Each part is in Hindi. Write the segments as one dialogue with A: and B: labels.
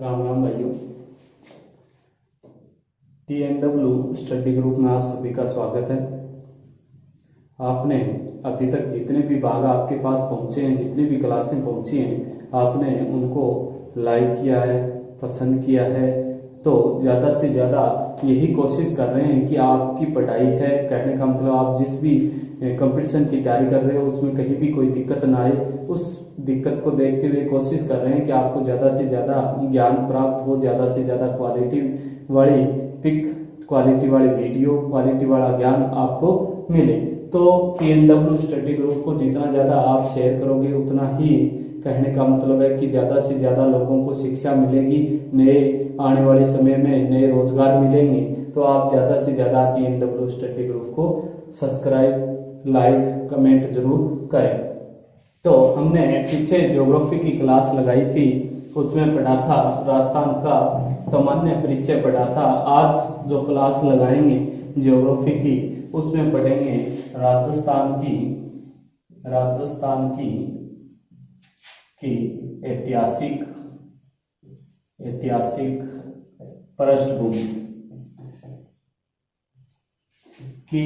A: राम राम भाइयों। TNW स्टडी ग्रुप में आप सभी का स्वागत है। आपने अभी तक जितने भी भाग आपके पास पहुंचे हैं, जितनी भी क्लासें पहुंची हैं, आपने उनको लाइक किया है, पसंद किया है। तो ज़्यादा से ज़्यादा यही कोशिश कर रहे हैं कि आपकी पढ़ाई है, कहने का मतलब आप जिस भी कंपटीशन की तैयारी कर रहे हो उसमें कहीं भी कोई दिक्कत ना आए। उस दिक्कत को देखते हुए कोशिश कर रहे हैं कि आपको ज़्यादा से ज़्यादा ज्ञान प्राप्त हो, ज़्यादा से ज़्यादा क्वालिटी वाली पिक, क्वालिटी वाली वीडियो, क्वालिटी वाला ज्ञान आपको मिले। तो TNW स्टडी ग्रुप को जितना ज़्यादा आप शेयर करोगे उतना ही, कहने का मतलब है कि ज़्यादा से ज़्यादा लोगों को शिक्षा मिलेगी, नए आने वाले समय में नए रोजगार मिलेंगे। तो आप ज़्यादा से ज़्यादा TNW स्टडी ग्रुप को सब्सक्राइब, लाइक, कमेंट जरूर करें। तो हमने पीछे ज्योग्राफी की क्लास लगाई थी, उसमें पढ़ा था राजस्थान का सामान्य परिचय पढ़ा था। आज जो क्लास लगाएंगे ज्योग्राफी की, उसमें पढ़ेंगे राजस्थान की ऐतिहासिक पृष्ठभूमि की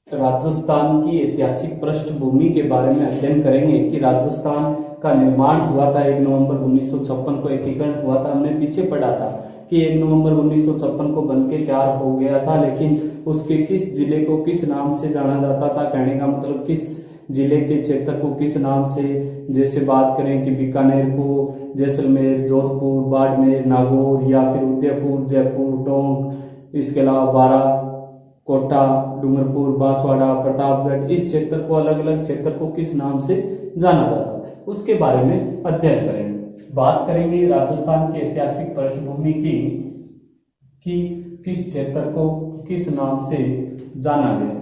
A: राजस्थान की ऐतिहासिक पृष्ठभूमि के बारे में अध्ययन करेंगे कि राजस्थान का निर्माण हुआ था 1 नवंबर 1956 को, एकीकरण हुआ था। हमने पीछे पढ़ा था कि 1 नवंबर 1956 को बनके तैयार हो गया था, लेकिन उसके किस जिले को किस नाम से जाना जाता था, कहने का मतलब किस जिले के क्षेत्र को किस नाम से, जैसे बात करें कि बीकानेर को जैसलमेर, जोधपुर, बाड़मेर, नागौर, या फिर उदयपुर, जयपुर, टोंक, इसके अलावा बारा, कोटा, डूंगरपुर, बांसवाड़ा, प्रतापगढ़, इस क्षेत्र को, अलग अलग क्षेत्र को किस नाम से जाना जाता है, उसके बारे में अध्ययन करेंगे। बात करेंगे राजस्थान की ऐतिहासिक पृष्ठभूमि की कि किस क्षेत्र को किस नाम से जाना गया।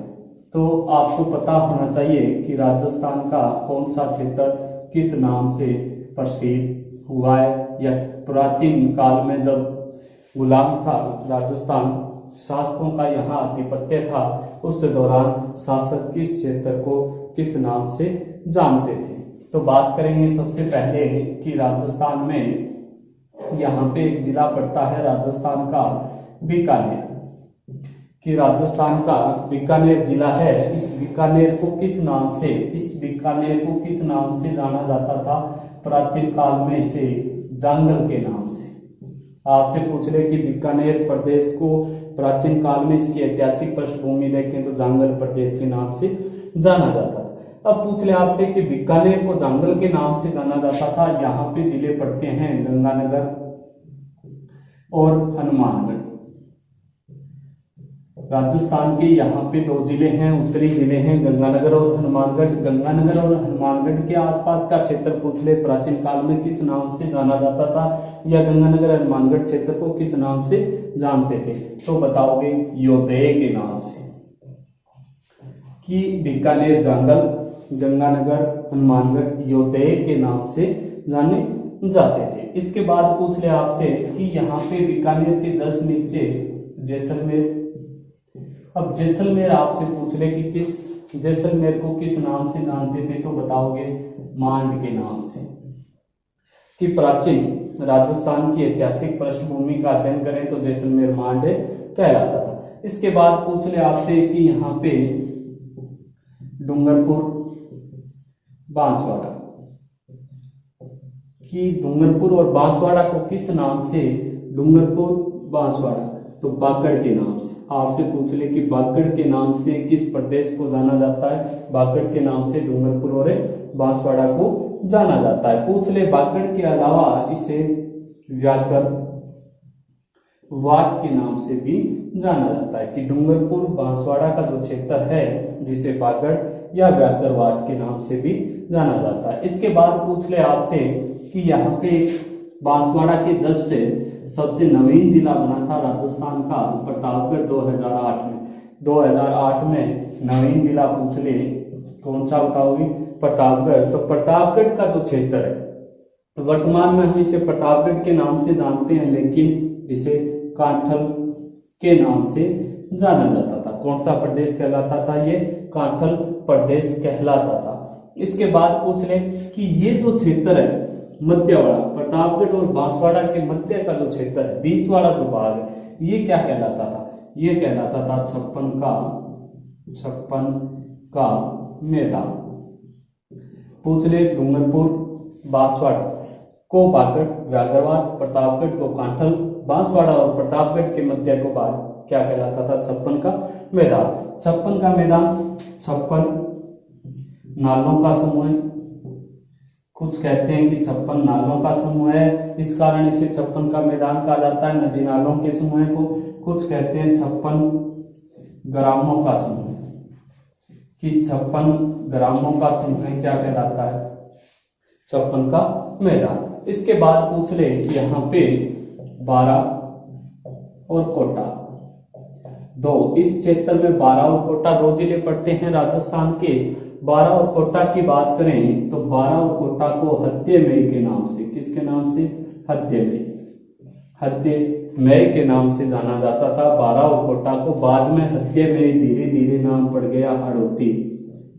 A: तो आपको पता होना चाहिए कि राजस्थान का कौन सा क्षेत्र किस नाम से प्रसिद्ध हुआ है। या प्राचीन काल में जब गुलाम था राजस्थान, शासकों का यहाँ आधिपत्य था, उस दौरान शासक किस क्षेत्र को किस नाम से जानते थे। तो बात करेंगे सबसे पहले कि राजस्थान में यहाँ पे एक जिला पड़ता है राजस्थान का बीकानेर, कि राजस्थान का बीकानेर जिला है। इस बीकानेर को किस नाम से जाना जाता था प्राचीन काल में? इसे जांगल के नाम से। आपसे पूछ ले कि बीकानेर प्रदेश को प्राचीन काल में इसकी ऐतिहासिक पृष्ठभूमि देखें तो जांगल प्रदेश के नाम से जाना जाता था। अब पूछ ले आपसे कि बीकानेर को जांगल के नाम से जाना जाता था, यहाँ पे जिले पड़ते हैं गंगानगर और हनुमानगढ़। राजस्थान के यहाँ पे दो जिले हैं, उत्तरी जिले हैं गंगानगर और हनुमानगढ़। गंगानगर और हनुमानगढ़ के आसपास का क्षेत्र पूछ ले प्राचीन काल में किस नाम से जाना जाता था, या गंगानगर हनुमानगढ़ क्षेत्र को किस नाम से जानते थे? तो बताओगे योदेय के नाम से, कि बीकानेर जांगल, गंगानगर, हनुमानगढ़ योदेय के नाम से जाने जाते थे। इसके बाद पूछ ले आपसे कि यहाँ पे बीकानेर के जस्ट नीचे जैसलमेर। अब जैसलमेर आपसे पूछ ले कि किस जैसलमेर को किस नाम से जानते थे, तो बताओगे मांड के नाम से। कि प्राचीन राजस्थान की ऐतिहासिक पृष्ठभूमि का अध्ययन करें तो जैसलमेर मांड कहलाता था। इसके बाद पूछ ले आपसे कि यहाँ पे डूंगरपुर, बांसवाड़ा, कि डूंगरपुर और बांसवाड़ा को किस नाम से, डूंगरपुर, बांसवाड़ा, तो बागड़ के नाम से। आपसे पूछ ले कि बागड़ के नाम से किस प्रदेश को जाना जाता है? बागड़ के नाम से डूंगरपुर और बांसवाड़ा को जाना जाता है। पूछ ले बागड़ के अलावा इसे व्याघ्र वाट के नाम से भी जाना जाता है, कि डूंगरपुर, बांसवाड़ा का जो क्षेत्र है जिसे बागड़ या व्याघ्र वाट के नाम से भी जाना जाता है। इसके बाद पूछ ले आपसे कि यहाँ पे बांसवाड़ा के जस्ट सबसे नवीन जिला बना था राजस्थान का प्रतापगढ़ 2008 में। 2008 में नवीन जिला पूछ ले कौन सा बताओगे? प्रतापगढ़। तो प्रतापगढ़ का जो क्षेत्र है वर्तमान में हम इसे प्रतापगढ़ के नाम से जानते हैं, लेकिन इसे कांठल के नाम से जाना जाता था। कौन सा प्रदेश कहलाता था? ये कांठल प्रदेश कहलाता था। इसके बाद पूछ ले कि ये जो क्षेत्र है मध्यवाड़ा, प्रतापगढ़ और बांसवाड़ा के मध्य का जो क्षेत्र है, बीच वाला जो भाग है, ये क्या कहलाता था? ये कहलाता था छप्पन का मैदान। पूछले डूंगरपुर, बांसवाड़ा को बागड़, व्याघरवाड़, प्रतापगढ़ को कांठल, बांसवाड़ा और प्रतापगढ़ के मध्य को भाग क्या कहलाता था? छप्पन का मैदान। छप्पन का मैदान 56 नालों का समूह है। कुछ कहते हैं कि 56 नालों का समूह है, इस कारण इसे 56 का मैदान कहा जाता है, नदी नालों के समूह को। कुछ कहते हैं 56 ग्रामों का समूह कि 56 ग्रामों का समूह क्या कहलाता है? 56 का मैदान। इसके बाद पूछ ले यहाँ पे 12 और कोटा दो, इस क्षेत्र में 12 और कोटा दो जिले पड़ते हैं राजस्थान के। 12 और कोटा की बात करें तो 12 और कोटा को हद्देमई के नाम से, किसके नाम से? हद्देमई के नाम से जाना जाता था 12 और कोटा को। बाद में हद्देमई धीरे धीरे नाम पड़ गया हाड़ौती।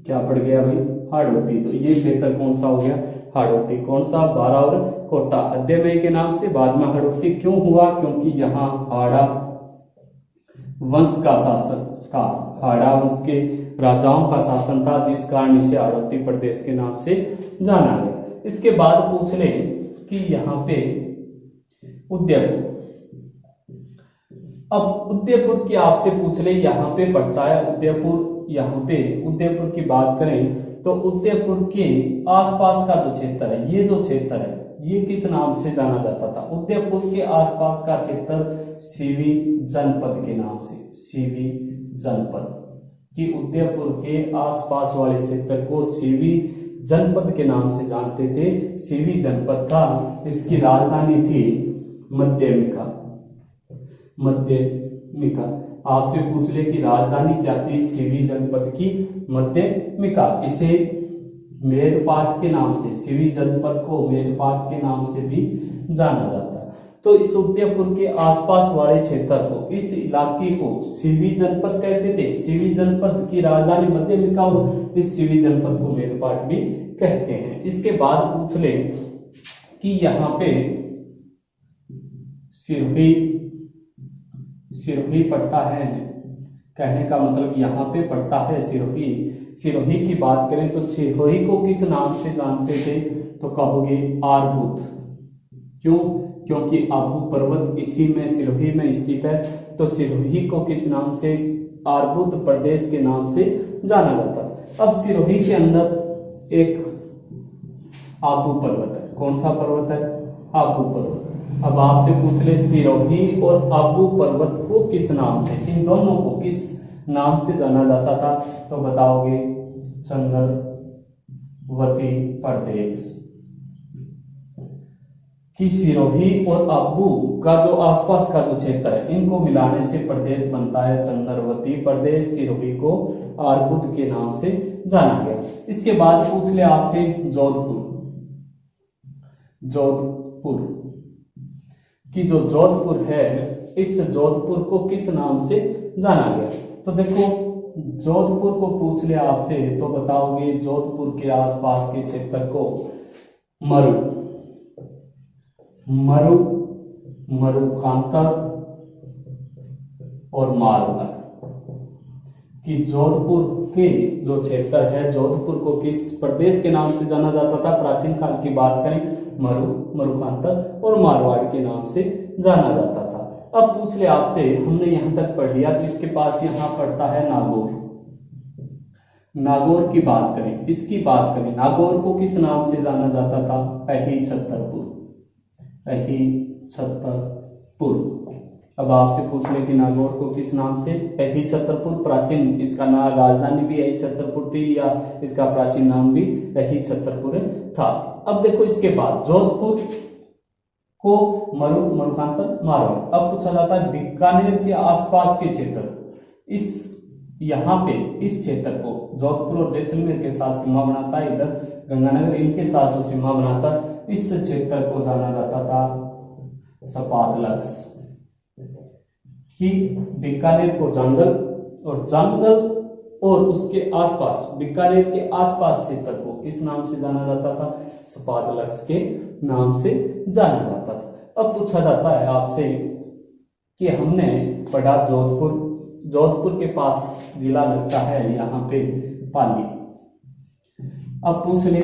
A: क्या पड़ गया भाई? हाड़ौती। तो ये क्षेत्र कौन सा हो गया? हाड़ौती। कौन सा? 12 और कोटा हद्देमई के नाम से, बाद में हाड़ौती। क्यों हुआ? क्योंकि यहाँ हाड़ा वंश का शासन था, हाड़ा वंश के राजाओं का शासन था, जिस कारण इसे हाड़ौती प्रदेश के नाम से जाना गया। इसके बाद पूछ ले कि यहाँ पे उदयपुर। अब उदयपुर की आपसे पूछ ले, यहाँ पे पड़ता है उदयपुर। यहाँ पे उदयपुर की बात करें तो उदयपुर के आसपास का जो क्षेत्र है, ये जो क्षेत्र है, ये किस नाम से जाना जाता था? उदयपुर के आसपास का क्षेत्र सीवी जनपद के नाम से, सीवी जनपद। कि उदयपुर के आसपास वाले क्षेत्र को सीवी जनपद के नाम से जानते थे। सीवी जनपद था, इसकी राजधानी थी मध्यमिका। मध्यमिका। आपसे पूछ ले कि राजधानी क्या थी सीवी जनपद की? मध्यमिका। इसे मेदपाट के नाम से, सीवी जनपद को मेदपाट के नाम से भी जाना जाता है। तो इस उदयपुर के आसपास वाले क्षेत्र को, इस इलाके को सीवी जनपद कहते थे। सीवी जनपद की राजधानी मध्यमिका और इस सीवी जनपद को मेदपाट भी कहते हैं। इसके बाद पूछ ले कि यहाँ पे सिरोही पड़ता है। कहने का मतलब यहाँ पे पड़ता है सिरोही। सिरोही की बात करें तो सिरोही को किस नाम से जानते थे? तो कहोगे आरबुद। क्यों? क्योंकि आबू पर्वत इसी में सिरोही में स्थित है। तो सिरोही को किस नाम से? आरबुद प्रदेश के नाम से जाना जाता था। अब सिरोही के अंदर एक आबू पर्वत है। कौन सा पर्वत है? आबू पर्वत। अब आपसे पूछ ले सिरोही और आबू पर्वत को किस नाम से, इन दोनों को किस नाम से जाना जाता था? तो बताओगे चंद्रवती प्रदेश। कि सिरोही और आबू का जो आसपास का जो क्षेत्र है, इनको मिलाने से प्रदेश बनता है चंद्रवती प्रदेश। सिरोही को आरबुद के नाम से जाना गया। इसके बाद पूछ ले आपसे जोधपुर। जोधपुर कि जो जोधपुर है, इस जोधपुर को किस नाम से जाना गया? तो देखो जोधपुर को पूछ ले आपसे तो बताओगे जोधपुर के आसपास के क्षेत्र को मरुखांतर और मारवाड़। कि जोधपुर के जो क्षेत्र है, जोधपुर को किस प्रदेश के नाम से जाना जाता था? प्राचीन काल की बात करें मरुखांतर और मारवाड़ के नाम से जाना जाता था। अब पूछ ले आपसे, हमने यहां तक पढ़ लिया, तो इसके पास यहां पड़ता है नागौर। नागौर की बात करें, इसकी बात करें, नागौर को किस नाम से जाना जाता था? अही छतरपुर। अब आपसे पूछ ले कि नागौर को किस नाम से? अही छतरपुर। प्राचीन इसका नाम, राजधानी भी अही छतरपुर थी, या इसका प्राचीन नाम भी अही छतरपुर था। अब देखो इसके बाद जोधपुर को मरुखांतर मारवाड़। अब पूछा जाता है बीकानेर के आसपास के क्षेत्र, इस यहाँ पे इस क्षेत्र को जोधपुर और जैसलमेर के साथ सीमा बनाता है, इधर गंगानगर इनके साथ जो सीमा बनाता है, इस क्षेत्र को जाना जाता था सपातलक्स। कि बीकानेर को जंगल और जंगल और उसके आसपास, बीकानेर के आसपास क्षेत्र को किस नाम से जाना जाता था? सपादलक्स के नाम से जाना जाता था। अब पूछा जाता है आपसे कि हमने पढ़ा जोधपुर, जोधपुर के पास जिला लगता है यहाँ पे पाली। अब पूछ ले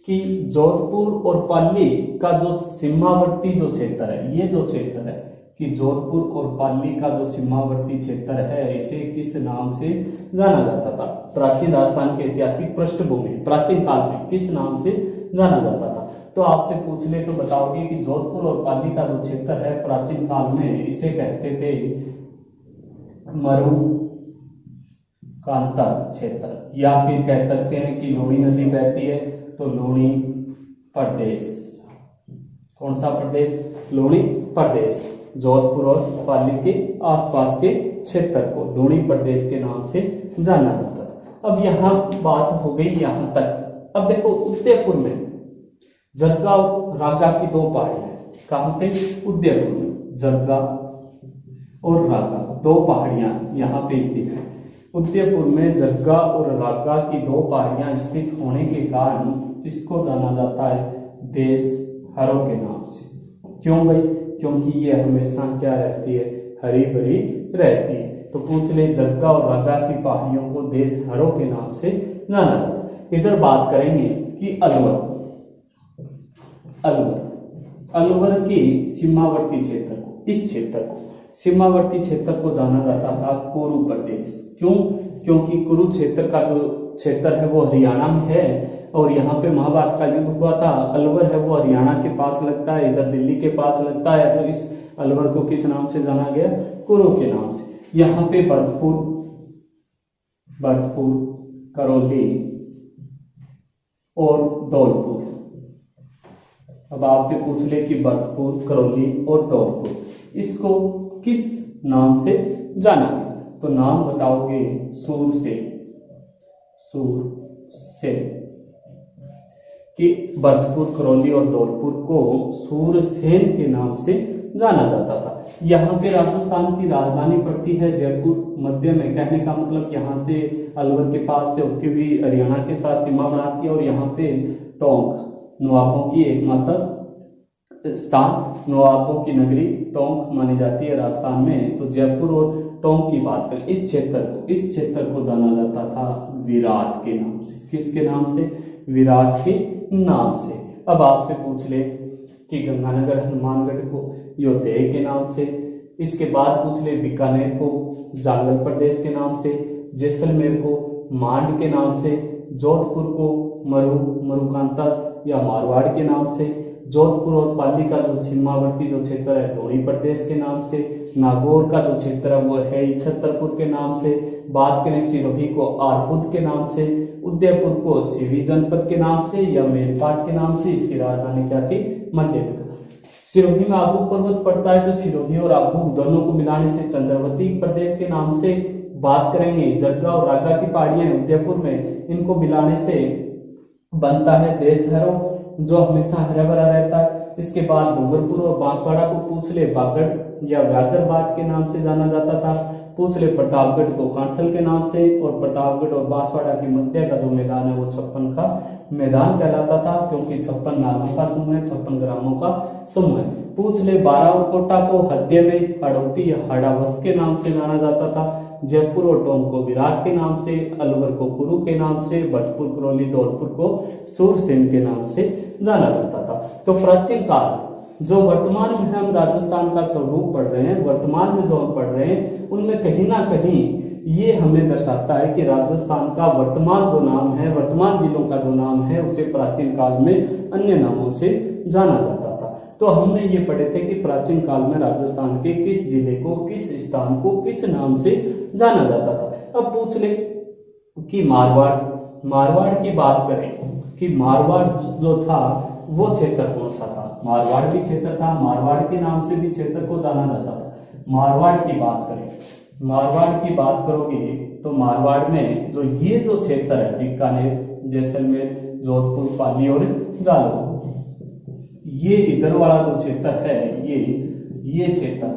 A: कि जोधपुर और पाली का जो सीमावर्ती जो क्षेत्र है, ये जो क्षेत्र है कि जोधपुर और पाली का जो सीमावर्ती क्षेत्र है, इसे किस नाम से जाना जाता था? प्राचीन राजस्थान के ऐतिहासिक पृष्ठभूमि प्राचीन काल में किस नाम से जाना जाता था? तो आपसे पूछ ले तो बताओगे कि जोधपुर और पाली का जो क्षेत्र है प्राचीन काल में इसे कहते थे मरुकांता क्षेत्र, या फिर कह सकते हैं कि लूणी नदी बहती है तो लूणी प्रदेश। कौन सा प्रदेश? लूणी प्रदेश। जोधपुर और पाली के आसपास के क्षेत्र को लूणी प्रदेश के नाम से जाना जाता था। अब यहाँ बात हो गई यहाँ तक। अब देखो उदयपुर में जग्गा और रागा की दो पहाड़ियां हैं। कहाँ पे? उदयपुर में जग्गा और रागा दो पहाड़ियां यहाँ पे स्थित है। उदयपुर में जग्गा और रागा की दो पहाड़ियां स्थित होने के कारण इसको जाना जाता है देश हरों के नाम से। क्यों भाई? क्योंकि ये हमेशा क्या रहती है? हरी भरी रहती है। तो पूछ ले जग्गा और रागा की पहाड़ियों को देश हरों के नाम से जाना जाता है। इधर बात करेंगे कि अलवर, अलवर के सीमावर्ती क्षेत्र को, इस क्षेत्र को सीमावर्ती क्षेत्र को जाना जाता था कुरु प्रदेश। क्यों? क्योंकि कुरु क्षेत्र का जो क्षेत्र है वो हरियाणा में है और यहाँ पे महाभारत का युद्ध हुआ था। अलवर है वो हरियाणा के पास लगता है, इधर दिल्ली के पास लगता है। तो इस अलवर को किस नाम से जाना गया? कुरु के नाम से। यहाँ पे भरतपुर, करौली और धौलपुर। अब आपसे पूछ ले कि भरतपुर, करौली और धौलपुर इसको किस नाम से जाना गया? तो नाम बताओगे सूर से कि भरतपुर, करौली और धौलपुर को सूरसेन के नाम से जाना जाता था। यहाँ पे राजस्थान की राजधानी पड़ती है जयपुर मध्य में। कहने का मतलब यहाँ से अलवर के पास से होती हुई हरियाणा के साथ सीमा बनाती है और यहाँ पे टोंक नवाबों की एकमात्र स्थान, नवाबों की नगरी टोंक मानी जाती है राजस्थान में। तो जयपुर और टोंक की बात करें, इस क्षेत्र को जाना जाता था विराट के नाम से। किसके नाम से? विराट के नाम से। अब आपसे पूछ ले कि गंगानगर हनुमानगढ़ को योधेय के नाम से। इसके बाद पूछ ले बीकानेर को जांगल प्रदेश के नाम से, जैसलमेर को मांड के नाम से, जोधपुर को मरुकांता या मारवाड़ के नाम से, जोधपुर और पाली का जो सीमावर्ती जो क्षेत्र है लूणी प्रदेश के नाम से, नागौर का जो क्षेत्र है वो है छतरपुर के नाम से, बात करें सिरोही को आरबुद के नाम से, उदयपुर को सिरी जनपद के नाम से या मेरपाट के नाम से। इसकी राजधानी क्या थी? मध्यप्रदेश। सिरोही में आबू पर्वत पड़ता है तो सिरोही और आबू दोनों को मिलाने से चंद्रवती प्रदेश के नाम से। बात करेंगे जग्गा और रागा की पहाड़ियां उदयपुर में, इनको मिलाने से बनता है देशहरों जो हमेशा हरा भरा रहता है। इसके बाद डूंगरपुर और बांसवाड़ा को पूछ ले बागड़ या व्याघ्र बाट के नाम से जाना जाता था। पूछ ले प्रतापगढ़ को कांठल के नाम से, और प्रतापगढ़ और बांसवाड़ा के मध्य का जो मैदान है वो 56 का मैदान कहलाता था क्योंकि 56 नालों का समूह है, 56 ग्रामों का समूह है। पूछ ले बारावकोटा को हद्य में हड़ौती या हड़ावस के नाम से जाना जाता था। जयपुर और टोंक को विराट के नाम से, अलवर को कुरु के नाम से, भरतपुर, करौली, धौलपुर को सूरसेन के नाम से जाना जाता था। तो प्राचीन काल जो वर्तमान में हम राजस्थान का स्वरूप पढ़ रहे हैं, वर्तमान में जो हम पढ़ रहे हैं उनमें कहीं ना कहीं ये हमें दर्शाता है कि राजस्थान का वर्तमान जो नाम है, वर्तमान जिलों का जो नाम है उसे प्राचीन काल में अन्य नामों से जाना जाता था। तो हमने ये पढ़े थे कि प्राचीन काल में राजस्थान के किस जिले को, किस स्थान को किस नाम से जाना जाता था। अब पूछ ले कि मारवाड़ की बात करें कि मारवाड़ जो था वो क्षेत्र कौन सा था? मारवाड़ भी क्षेत्र था, मारवाड़ के नाम से भी क्षेत्र को जाना जाता था। मारवाड़ की बात करें, मारवाड़ की बात करोगे तो मारवाड़ में जो ये जो क्षेत्र है बीकानेर, जैसलमेर, जोधपुर, पाली और जालौर, ये इधर वाला जो क्षेत्र है ये क्षेत्र,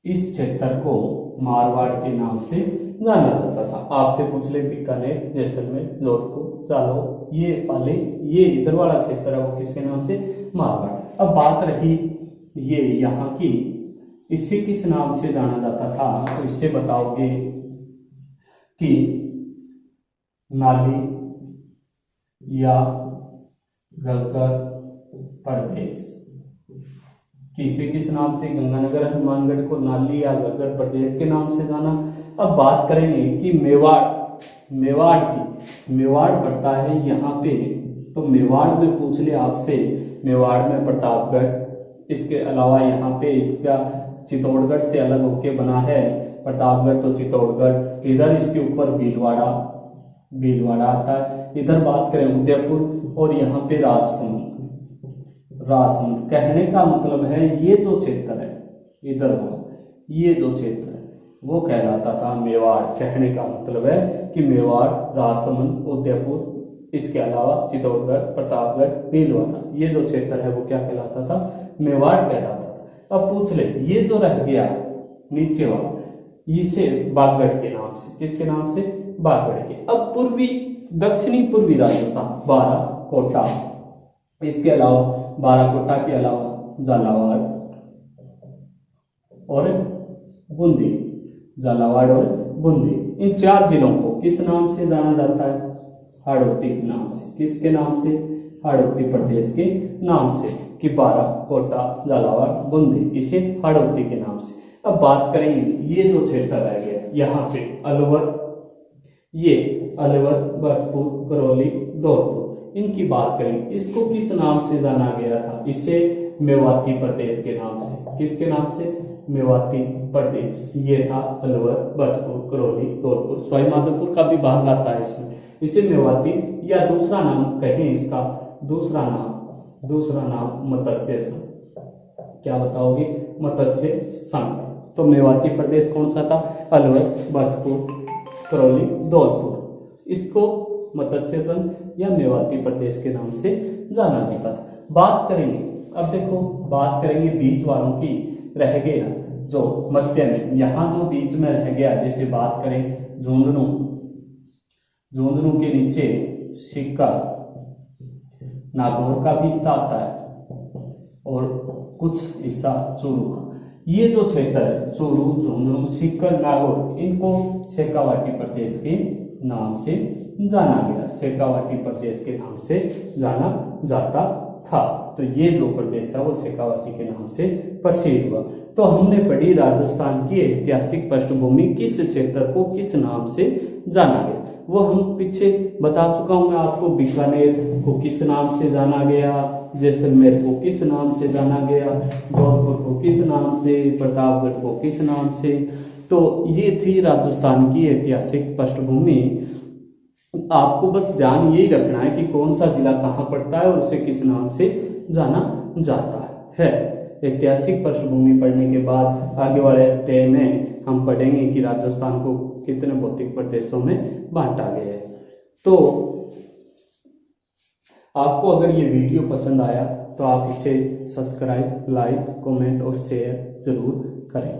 A: इस क्षेत्र को मारवाड़ के नाम से जाना जाता था। आपसे पूछ ले बीकानेर, जैसलमेर, जोधपुर, जालौर, ये वाले, ये इधर वाला क्षेत्र है वो किसके नाम से? मारवाड़। अब बात रही ये यहाँ की, इसे किस नाम से जाना जाता था? तो इससे बताओगे कि नाली या घग्गर प्रदेश। किसे किस नाम से? गंगानगर हनुमानगढ़ को नाली या घग्गर प्रदेश के नाम से जाना। अब बात करेंगे कि मेवाड़ की, मेवाड़ पड़ता है यहाँ पे, तो मेवाड़ में पूछ ले आपसे, मेवाड़ में प्रतापगढ़, इसके अलावा यहाँ पे इसका चित्तौड़गढ़ से अलग होके बना है प्रतापगढ़, तो चित्तौड़गढ़, इधर इसके ऊपर भीलवाड़ा आता है। इधर बात करें उदयपुर, और यहाँ पे राजसमंद। कहने का मतलब है ये जो क्षेत्र है इधर वाला, ये जो क्षेत्र है वो कहलाता था मेवाड़। कहने का मतलब है कि मेवाड़, राजसमंद, उदयपुर, इसके अलावा चित्तौड़गढ़, प्रतापगढ़, भीलवाड़ा, ये जो क्षेत्र है वो क्या कहलाता था? मेवाड़ कहलाता था। अब पूछ ले, ये जो रह गया नीचे वाला, इसे बागड़ के नाम से, किसके नाम से? बागड़ के। अब दक्षिणी पूर्वी राजस्थान, बाराकोटा, इसके अलावा बाराकोटा के अलावा झालावाड़ और बूंदी, झालावाड़ और बूंदी, इन 4 जिलों को किस नाम से जाना जाता है? हाड़ौती के नाम से। किसके नाम से? हाड़ौती प्रदेश के नाम से, कि बाराकोटा, झालावाड़, बूंदी, इसे हाड़ौती के नाम से। अब बात करेंगे ये जो क्षेत्र रह गया यहाँ पे अलवर, ये अलवर, भरतपुर, करौली, धौलपुर, इनकी बात करें, इसको किस नाम से जाना गया था? इसे मेवाती प्रदेश के नाम से। किसके नाम से? मेवाती प्रदेश। ये था अलवर, भरतपुर, करौली, धौलपुर, सवाई माधोपुर का भी भाग आता है इसमें। इसे मेवाती, या दूसरा नाम कहें इसका, दूसरा नाम मत्स्य संघ। क्या बताओगे? मत्स्य संघ। तो मेवाती प्रदेश कौन सा था? अलवर, भरतपुर, करौली, धौलपुर, इसको मत्स्य संघ या मेवाती प्रदेश के नाम से जाना जाता था। बात करेंगे, अब देखो बात करेंगे बीच वालों की, रह गया जो मध्य में, यहाँ जो बीच में रह गया, जैसे बात करें झुंझुनू के नीचे सिक्का, नागौर का भी हिस्सा आता है और कुछ हिस्सा चूरू का। ये जो क्षेत्र है चूरू, झुंझुनू, सीकर, नागौर, इनको शेखावाटी प्रदेश के नाम से जाना गया। शेखावाटी प्रदेश के नाम से जाना जाता था। तो ये जो प्रदेश है वो शेखावाटी के नाम से प्रसिद्ध हुआ। तो हमने पढ़ी राजस्थान की ऐतिहासिक पृष्ठभूमि, किस क्षेत्र को किस नाम से जाना गया वो हम पीछे बता चुका हूं मैं आपको। बीकानेर को किस नाम से जाना गया, जैसलमेर को किस नाम से जाना गया, जोधपुर को किस नाम से, प्रतापगढ़ को किस नाम से। तो ये थी राजस्थान की ऐतिहासिक पृष्ठभूमि। आपको बस ध्यान यही रखना है कि कौन सा जिला कहाँ पड़ता है और उसे किस नाम से जाना जाता है। ऐतिहासिक पृष्ठभूमि पढ़ने के बाद आगे वाले अध्याय में हम पढ़ेंगे कि राजस्थान को कितने भौतिक प्रदेशों में बांटा गया है। तो आपको अगर ये वीडियो पसंद आया तो आप इसे सब्सक्राइब, लाइक, कमेंट और शेयर जरूर करें।